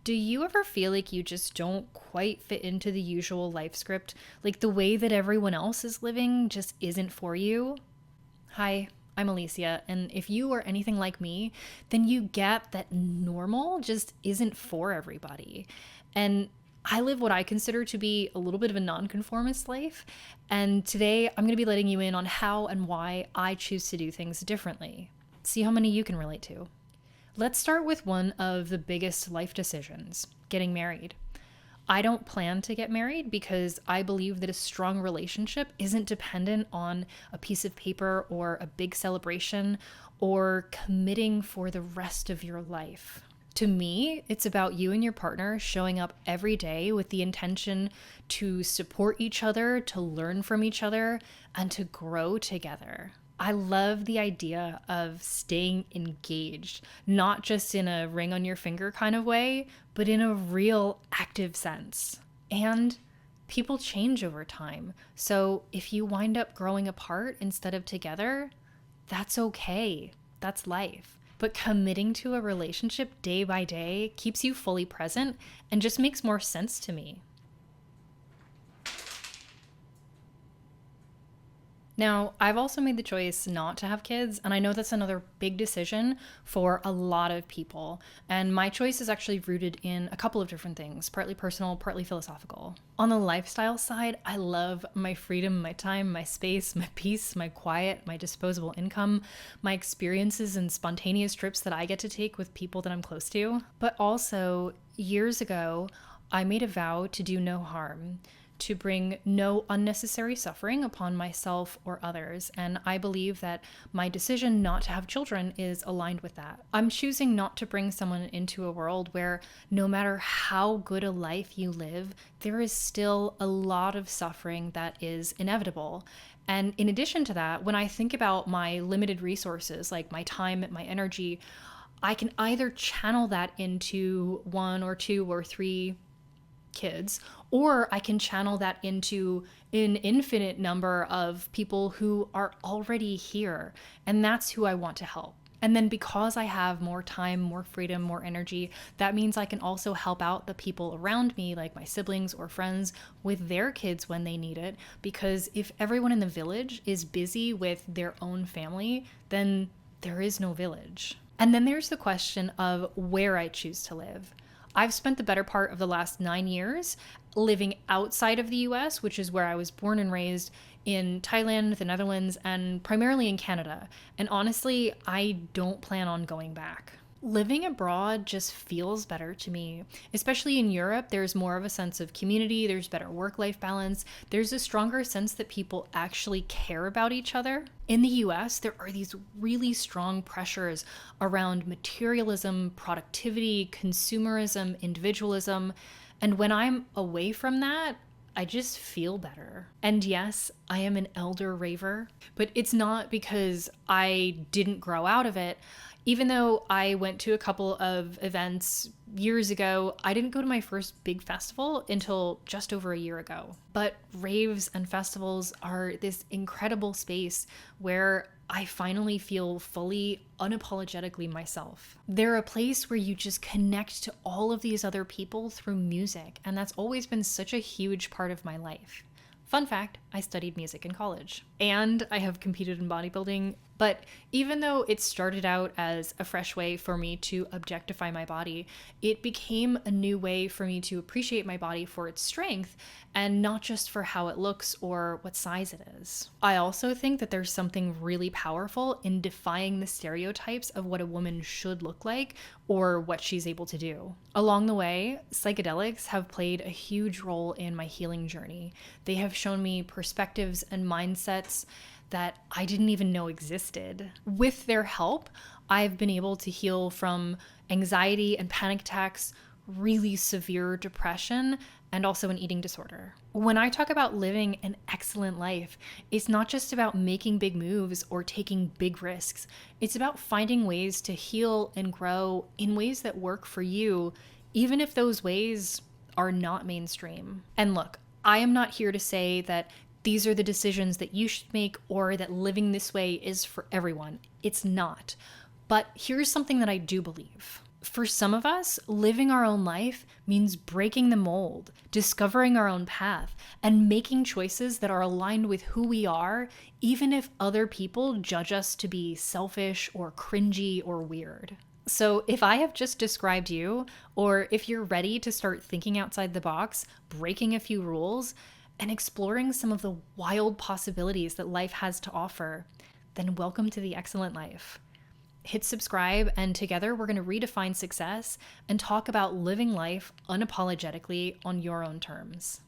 Do you ever feel like you just don't quite fit into the usual life script? Like the way that everyone else is living just isn't for you? Hi, I'm Alicia, and if you are anything like me, then you get that normal just isn't for everybody. And I live what I consider to be a little bit of a nonconformist life, and today I'm going to be letting you in on how and why I choose to do things differently. See how many you can relate to. Let's start with one of the biggest life decisions, getting married. I don't plan to get married because I believe that a strong relationship isn't dependent on a piece of paper or a big celebration or committing for the rest of your life. To me, it's about you and your partner showing up every day with the intention to support each other, to learn from each other, and to grow together. I love the idea of staying engaged, not just in a ring on your finger kind of way, but in a real active sense. And people change over time. So if you wind up growing apart instead of together, that's okay. That's life. But committing to a relationship day by day keeps you fully present and just makes more sense to me. Now, I've also made the choice not to have kids, and I know that's another big decision for a lot of people. And my choice is actually rooted in a couple of different things, partly personal, partly philosophical. On the lifestyle side, I love my freedom, my time, my space, my peace, my quiet, my disposable income, my experiences and spontaneous trips that I get to take with people that I'm close to. But also, years ago, I made a vow to do no harm, to bring no unnecessary suffering upon myself or others. And I believe that my decision not to have children is aligned with that. I'm choosing not to bring someone into a world where no matter how good a life you live, there is still a lot of suffering that is inevitable. And in addition to that, when I think about my limited resources, like my time and my energy, I can either channel that into one or two or three kids, or I can channel that into an infinite number of people who are already here. And that's who I want to help. And then because I have more time, more freedom, more energy, that means I can also help out the people around me, like my siblings or friends, with their kids when they need it. Because if everyone in the village is busy with their own family, then there is no village. And then there's the question of where I choose to live. I've spent the better part of the last 9 years living outside of the US, which is where I was born and raised, in Thailand, the Netherlands, and primarily in Canada. And honestly, I don't plan on going back. Living abroad just feels better to me. Especially in Europe, there's more of a sense of community, there's better work-life balance, there's a stronger sense that people actually care about each other. In the US, there are these really strong pressures around materialism, productivity, consumerism, individualism, and when I'm away from that, I just feel better. And yes, I am an elder raver, but it's not because I didn't grow out of it. Even though I went to a couple of events years ago, I didn't go to my first big festival until just over a year ago. But raves and festivals are this incredible space where I finally feel fully, unapologetically myself. They're a place where you just connect to all of these other people through music, and that's always been such a huge part of my life. Fun fact, I studied music in college, and I have competed in bodybuilding. But even though it started out as a fresh way for me to objectify my body, it became a new way for me to appreciate my body for its strength and not just for how it looks or what size it is. I also think that there's something really powerful in defying the stereotypes of what a woman should look like or what she's able to do. Along the way, psychedelics have played a huge role in my healing journey. They have shown me perspectives and mindsets that I didn't even know existed. With their help, I've been able to heal from anxiety and panic attacks, really severe depression, and also an eating disorder. When I talk about living an excellent life, it's not just about making big moves or taking big risks. It's about finding ways to heal and grow in ways that work for you, even if those ways are not mainstream. And look, I am not here to say that these are the decisions that you should make or that living this way is for everyone. It's not. But here's something that I do believe. For some of us, living our own life means breaking the mold, discovering our own path, and making choices that are aligned with who we are, even if other people judge us to be selfish or cringy or weird. So, if I have just described you, or if you're ready to start thinking outside the box, breaking a few rules, and exploring some of the wild possibilities that life has to offer, then welcome to the Excellent Life. Hit subscribe, and together we're going to redefine success and talk about living life unapologetically on your own terms.